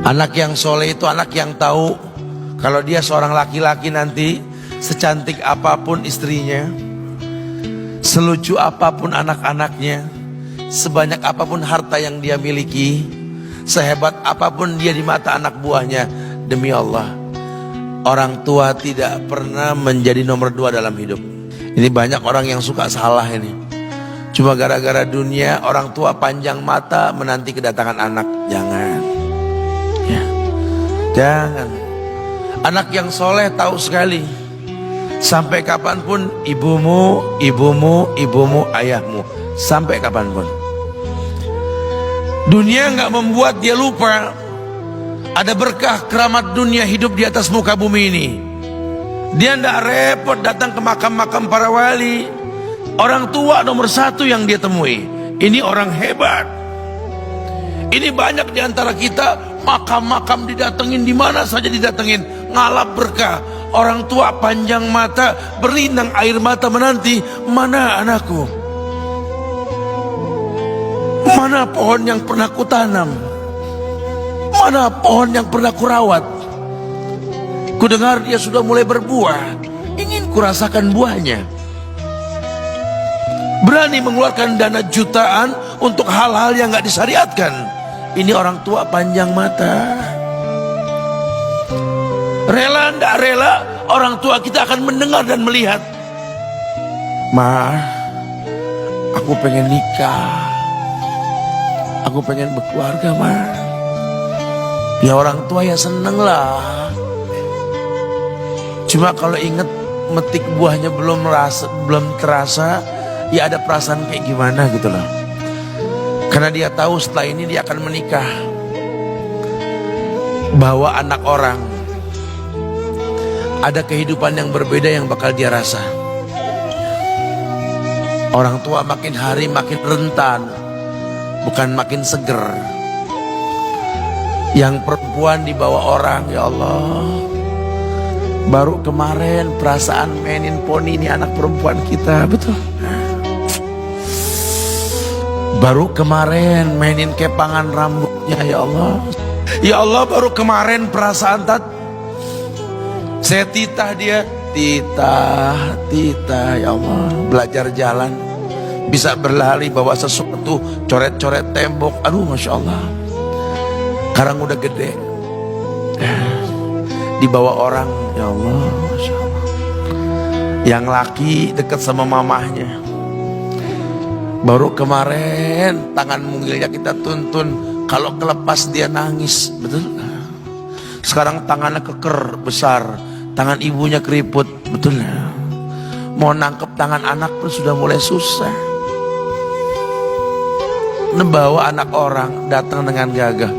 Anak yang soleh itu anak yang tahu kalau dia seorang laki-laki nanti, secantik apapun istrinya, selucu apapun anak-anaknya, sebanyak apapun harta yang dia miliki, sehebat apapun dia di mata anak buahnya, demi Allah, orang tua tidak pernah menjadi nomor 2 dalam hidup. Ini banyak orang yang suka salah ini. Cuma gara-gara dunia, orang tua panjang mata menanti kedatangan anak. Jangan ya, jangan. Anak yang soleh tahu sekali, sampai kapanpun ibumu, ayahmu, sampai kapanpun. Dunia nggak membuat dia lupa ada berkah keramat dunia hidup di atas muka bumi ini. Dia nggak repot datang ke makam-makam para wali. Orang tua nomor 1 yang dia temui. Ini orang hebat. Ini banyak di antara kita, makam-makam didatengin, di mana saja didatengin, ngalap berkah. Orang tua panjang mata, berlinang air mata menanti, mana anakku? Mana pohon yang pernah kutanam? Mana pohon yang pernah kurawat? Kudengar dia sudah mulai berbuah, ingin kurasakan buahnya. Berani mengeluarkan dana jutaan untuk hal-hal yang gak disyariatkan. Ini orang tua panjang mata. Rela ndak rela, orang tua kita akan mendengar dan melihat. Ma, aku pengen nikah, aku pengen berkeluarga, Ma. Ya orang tua ya seneng lah. Cuma kalau inget metik buahnya belum terasa, ya ada perasaan kayak gimana gitu loh. Karena dia tahu setelah ini dia akan menikah. Bahwa anak orang ada kehidupan yang berbeda yang bakal dia rasa. Orang tua makin hari makin rentan, bukan makin seger. Yang perempuan dibawa orang, ya Allah. Baru kemarin perasaan mainin poni, ini anak perempuan kita, betul. Baru kemarin mainin kepangan rambutnya, ya Allah. Ya Allah, baru kemarin perasaan saya titah dia, titah, ya Allah. Belajar jalan, bisa berlari bawa sesuatu, coret-coret tembok, aduh Masya Allah. Sekarang udah gede, dibawa orang, ya Allah, Masya Allah. Yang laki dekat sama mamahnya. Baru kemarin tangan mungilnya kita tuntun, kalau kelepas dia nangis, betul. Sekarang tangannya keker besar, tangan ibunya keriput, betul. Mau nangkep tangan anak pun sudah mulai susah. Membawa anak orang datang dengan gagah,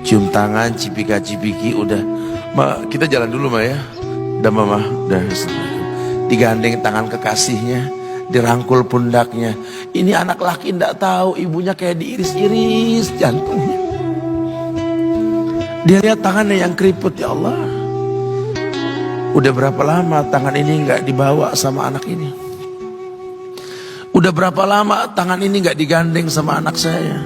cium tangan, cipika-cipiki, udah. Ma, kita jalan dulu, Ma ya. Udah Mama, udah. Digandeng tangan kekasihnya, dirangkul pundaknya. Ini anak laki ndak tahu ibunya kayak diiris-iris jantungnya. Dia lihat tangannya yang keriput, ya Allah. Udah berapa lama tangan ini nggak dibawa sama anak ini? Udah berapa lama tangan ini nggak digandeng sama anak saya?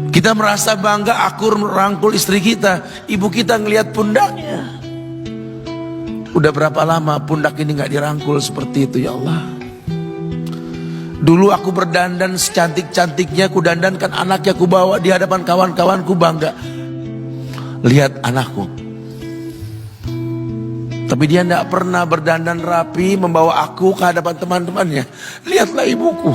Kita merasa bangga akur merangkul istri kita, ibu kita ngelihat pundaknya. Udah berapa lama pundak ini nggak dirangkul seperti itu, ya Allah. Dulu aku berdandan secantik-cantiknya, ku dandankan anaknya, ku bawa di hadapan kawan-kawanku bangga. Lihat anakku. Tapi dia tidak pernah berdandan rapi membawa aku ke hadapan teman-temannya. Lihatlah ibuku.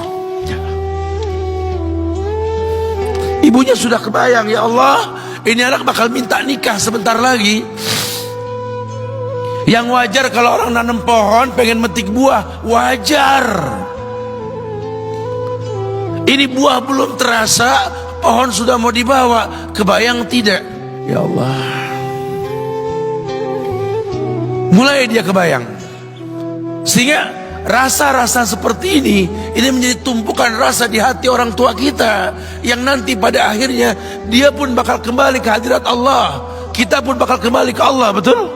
Ibunya sudah kebayang, ya Allah, ini anak bakal minta nikah sebentar lagi. Yang wajar kalau orang nanam pohon pengen metik buah, wajar. Ini buah belum terasa, pohon sudah mau dibawa. Kebayang tidak? Ya Allah. Mulai dia kebayang. Sehingga rasa-rasa seperti ini menjadi tumpukan rasa di hati orang tua kita, yang nanti pada akhirnya dia pun bakal kembali ke hadirat Allah, kita pun bakal kembali ke Allah, betul?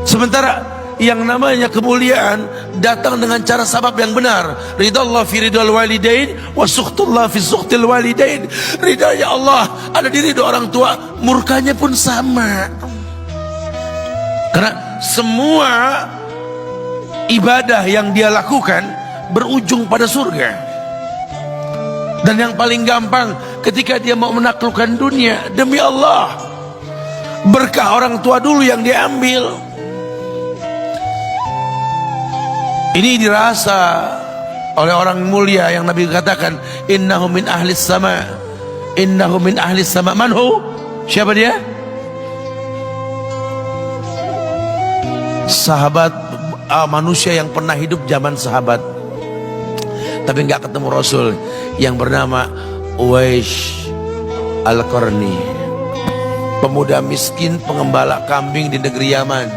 Sementara yang namanya kemuliaan datang dengan cara sabab yang benar. Ridallah fi ridal walidain wa sukhtullah fi sukhtil walidain. Ridanya Allah ada di ridho orang tua, murkanya pun sama. Karena semua ibadah yang dia lakukan berujung pada surga. Dan yang paling gampang ketika dia mau menaklukkan dunia, demi Allah, berkah orang tua dulu yang dia ambil. Ini dirasa oleh orang mulia yang Nabi katakan, innahu min ahlis sama, innahu min ahlis sama. Manhu? Siapa dia? Sahabat, manusia yang pernah hidup zaman sahabat tapi nggak ketemu Rasul, yang bernama Uwais Al-Qarni, pemuda miskin pengembala kambing di negeri Yaman.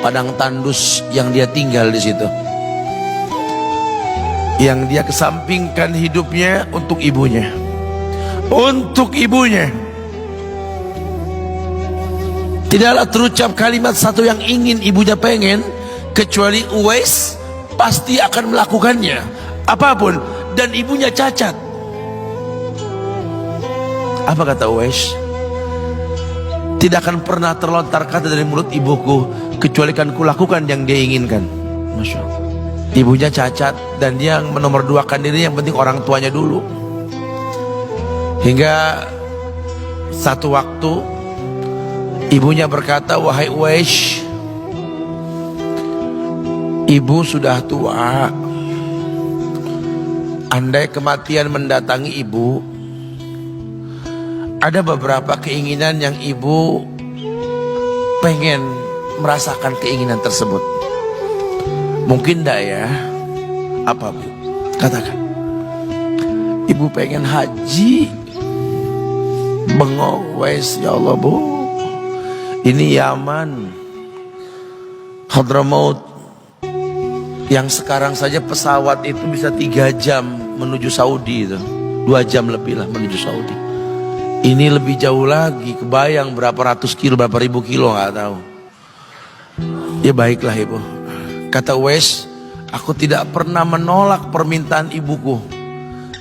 Padang tandus yang dia tinggal di situ, yang dia kesampingkan hidupnya untuk ibunya, untuk ibunya. Tidaklah terucap kalimat satu yang ingin ibunya pengen, kecuali Uwais pasti akan melakukannya apapun, dan ibunya cacat. Apa kata Uwais? Tidak akan pernah terlontar kata dari mulut ibuku kecuali kan kulakukan yang dia inginkan. Masya Allah. Ibunya cacat dan dia menomorduakan diri, yang penting orang tuanya dulu. Hingga satu waktu ibunya berkata, wahai Uwais, ibu sudah tua. Andai kematian mendatangi ibu, ada beberapa keinginan yang ibu pengen merasakan keinginan tersebut. Mungkin enggak ya? Apa bu? Katakan. Ibu pengen haji. Bengong, wes, ya Allah bu, ini Yaman, Hadramaut, yang sekarang saja pesawat itu bisa 3 jam menuju Saudi itu, 2 jam lebih lah menuju Saudi. Ini lebih jauh lagi, kebayang berapa ratus kilo, berapa ribu kilo, nggak tahu. Ya baiklah ibu, kata Uwais, aku tidak pernah menolak permintaan ibuku,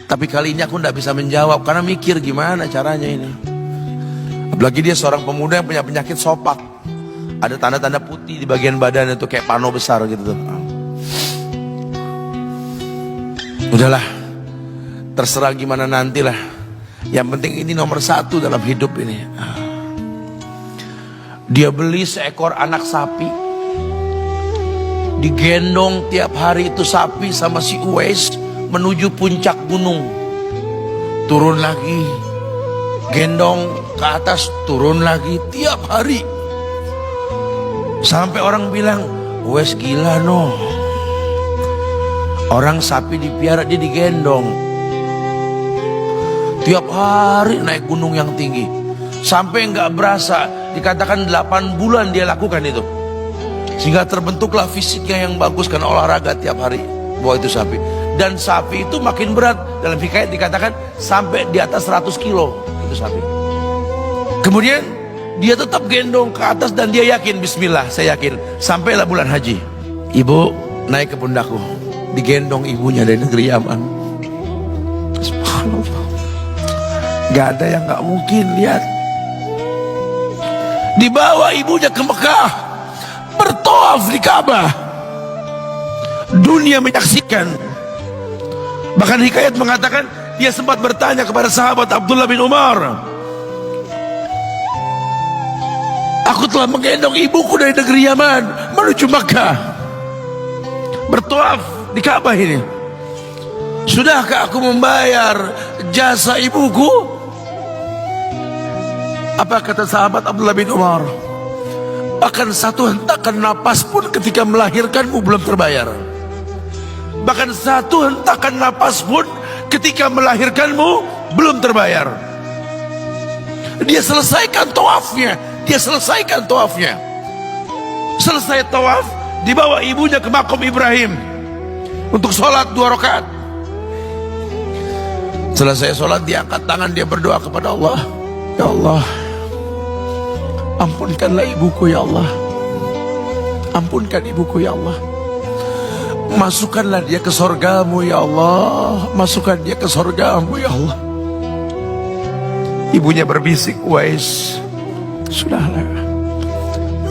tapi kali ini aku tidak bisa menjawab karena mikir gimana caranya ini. Apalagi dia seorang pemuda yang punya penyakit sopak, ada tanda-tanda putih di bagian badan itu kayak pano besar gitu tuh. Udahlah, terserah gimana nantilah. Yang penting ini nomor 1 dalam hidup ini. Dia beli seekor anak sapi, digendong tiap hari itu sapi sama si Uwais menuju puncak gunung. Turun lagi, gendong ke atas, turun lagi tiap hari. Sampai orang bilang, Uwais gila no. Orang sapi dipiara, dia digendong tiap hari naik gunung yang tinggi. Sampai nggak berasa, dikatakan 8 bulan dia lakukan itu. Sehingga terbentuklah fisiknya yang bagus karena olahraga tiap hari bawa itu sapi. Dan sapi itu makin berat, dalam hikayat dikatakan sampai di atas 100 kilo itu sapi. Kemudian dia tetap gendong ke atas dan dia yakin, bismillah saya yakin. Sampailah bulan haji, ibu naik ke pundakku, digendong ibunya dari negeri Yaman. Subhanallah, gak ada yang gak mungkin. Lihat, dibawa ibunya ke Mekah, bertawaf di Ka'bah, dunia menyaksikan. Bahkan hikayat mengatakan dia sempat bertanya kepada sahabat Abdullah bin Umar, aku telah menggendong ibuku dari negeri Yaman menuju Mekah, bertawaf di Ka'bah ini, sudahkah aku membayar jasa ibuku? Apa kata sahabat Abdullah bin Umar? Bahkan satu hentakan napas pun ketika melahirkanmu belum terbayar. Bahkan satu hentakan napas pun ketika melahirkanmu belum terbayar. Dia selesaikan tawafnya, dia selesaikan tawafnya. Selesai tawaf, dibawa ibunya ke makom Ibrahim untuk sholat 2 rakaat. Selesai sholat, dia angkat tangan, dia berdoa kepada Allah, ya Allah, ampunkanlah ibuku ya Allah. Ampunkan ibuku ya Allah. Masukkanlah dia ke sorgamu ya Allah. Masukkan dia ke sorgamu ya Allah. Ibunya berbisik, Uwais, sudahlah,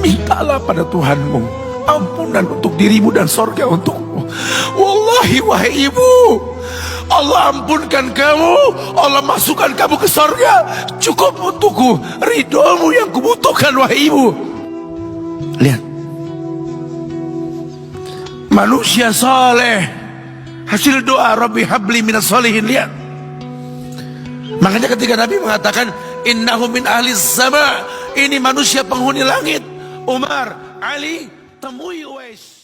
mintalah pada Tuhanmu ampunan untuk dirimu dan sorga untukmu. Wallahi wahai ibu, Allah ampunkan kamu, Allah masukkan kamu ke sorga, cukup untukku, ridhomu yang kubutuhkan wahai ibu. Lihat, manusia saleh, hasil doa Rabbi habli minas solihin. Lihat, makanya ketika Nabi mengatakan innahu min ahli sama, ini manusia penghuni langit, Umar, Ali, temui Uwais.